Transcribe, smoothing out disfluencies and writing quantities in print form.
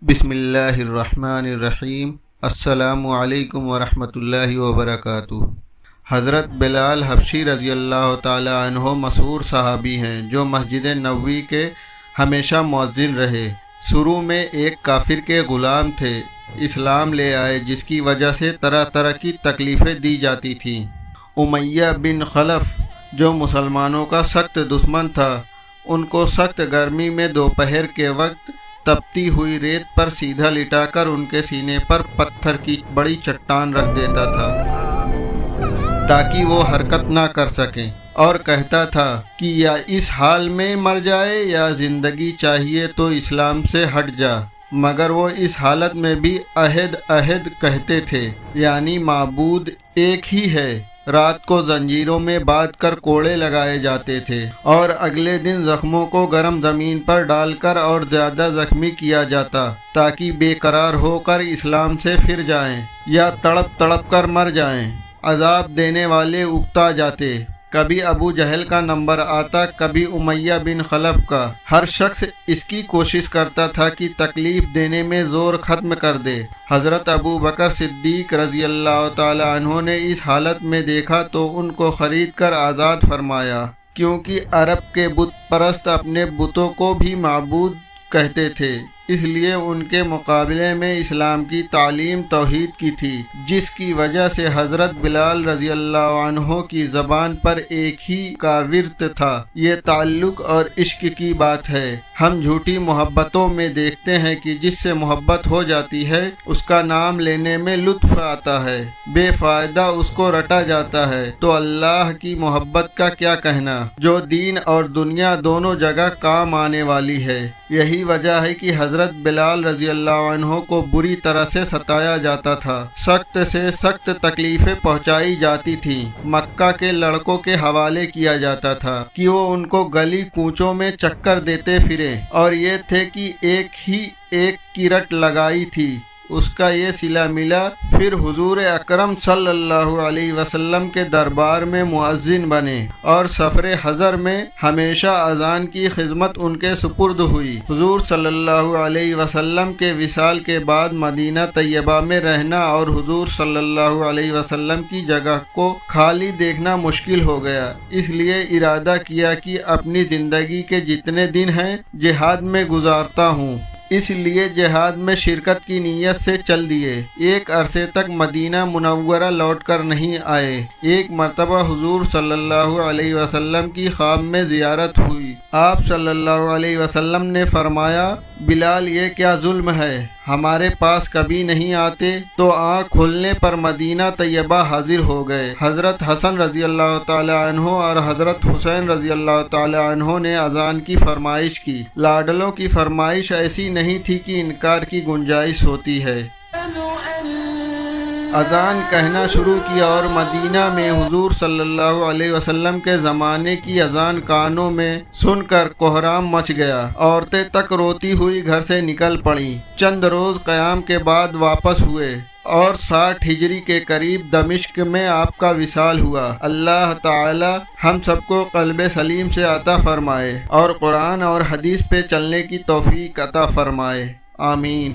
بسم اللہ الرحمن الرحیم۔ السلام علیکم ورحمۃ اللہ وبرکاتہ۔ حضرت بلال حبشی رضی اللہ تعالی عنہ مشہور صحابی ہیں جو مسجد نبوی کے ہمیشہ مؤذن رہے۔ شروع میں ایک کافر کے غلام تھے، اسلام لے آئے جس کی وجہ سے طرح طرح کی تکلیفیں دی جاتی تھیں۔ امیہ بن خلف جو مسلمانوں کا سخت دشمن تھا، ان کو سخت گرمی میں دوپہر کے وقت تپتی ہوئی ریت پر سیدھا لٹا کر ان کے سینے پر پتھر کی بڑی چٹان رکھ دیتا تھا تاکہ وہ حرکت نہ کر سکیں، اور کہتا تھا کہ یا اس حال میں مر جائے یا زندگی چاہیے تو اسلام سے ہٹ جا، مگر وہ اس حالت میں بھی عہد عہد کہتے تھے، یعنی معبود ایک ہی ہے۔ رات کو زنجیروں میں باندھ کر کوڑے لگائے جاتے تھے اور اگلے دن زخموں کو گرم زمین پر ڈال کر اور زیادہ زخمی کیا جاتا تاکہ بے قرار ہو کر اسلام سے پھر جائیں یا تڑپ تڑپ کر مر جائیں۔ عذاب دینے والے اکتا جاتے، کبھی ابو جہل کا نمبر آتا، کبھی امیہ بن خلف کا۔ ہر شخص اس کی کوشش کرتا تھا کہ تکلیف دینے میں زور ختم کر دے۔ حضرت ابو بکر صدیق رضی اللہ تعالی عنہ نے اس حالت میں دیکھا تو ان کو خرید کر آزاد فرمایا، کیونکہ عرب کے بت پرست اپنے بتوں کو بھی معبود کہتے تھے، اس لیے ان کے مقابلے میں اسلام کی تعلیم توحید کی تھی، جس کی وجہ سے حضرت بلال رضی اللہ عنہ کی زبان پر ایک ہی کا ورد تھا۔ یہ تعلق اور عشق کی بات ہے۔ ہم جھوٹی محبتوں میں دیکھتے ہیں کہ جس سے محبت ہو جاتی ہے اس کا نام لینے میں لطف آتا ہے، بے فائدہ اس کو رٹا جاتا ہے، تو اللہ کی محبت کا کیا کہنا، جو دین اور دنیا دونوں جگہ کام آنے والی ہے۔ یہی وجہ ہے کہ حضرت بلال رضی اللہ عنہ کو بری طرح سے ستایا جاتا تھا، سخت سے سخت تکلیفیں پہنچائی جاتی تھیں، مکہ کے لڑکوں کے حوالے کیا جاتا تھا کہ وہ ان کو گلی کوچوں میں چکر دیتے پھرے، اور یہ تھے کہ ایک کی رٹ لگائی تھی، اس کا یہ صلہ ملا، پھر حضور اکرم صلی اللہ علیہ وسلم کے دربار میں مؤذن بنے، اور سفر حضر میں ہمیشہ اذان کی خدمت ان کے سپرد ہوئی۔ حضور صلی اللہ علیہ وسلم کے وصال کے بعد مدینہ طیبہ میں رہنا اور حضور صلی اللہ علیہ وسلم کی جگہ کو خالی دیکھنا مشکل ہو گیا، اس لیے ارادہ کیا کہ اپنی زندگی کے جتنے دن ہیں جہاد میں گزارتا ہوں، اس لیے جہاد میں شرکت کی نیت سے چل دیے۔ ایک عرصے تک مدینہ منورہ لوٹ کر نہیں آئے۔ ایک مرتبہ حضور صلی اللہ علیہ وسلم کی خواب میں زیارت ہوئی۔ آپ صلی اللہ علیہ وسلم نے فرمایا، بلال یہ کیا ظلم ہے، ہمارے پاس کبھی نہیں آتے؟ تو آنکھ کھلنے پر مدینہ طیبہ حاضر ہو گئے۔ حضرت حسن رضی اللہ تعالی عنہ اور حضرت حسین رضی اللہ تعالی عنہ نے اذان کی فرمائش کی۔ لاڈلوں کی فرمائش ایسی نہیں تھی کہ انکار کی گنجائش ہوتی ہے۔ اذان کہنا شروع کیا اور مدینہ میں حضور صلی اللہ علیہ وسلم کے زمانے کی اذان کانوں میں سن کر کوہرام مچ گیا۔ عورتیں تک روتی ہوئی گھر سے نکل پڑیں۔ چند روز قیام کے بعد واپس ہوئے اور 60 ہجری کے قریب دمشق میں آپ کا وصال ہوا۔ اللہ تعالی ہم سب کو قلب سلیم سے عطا فرمائے اور قرآن اور حدیث پہ چلنے کی توفیق عطا فرمائے، آمین۔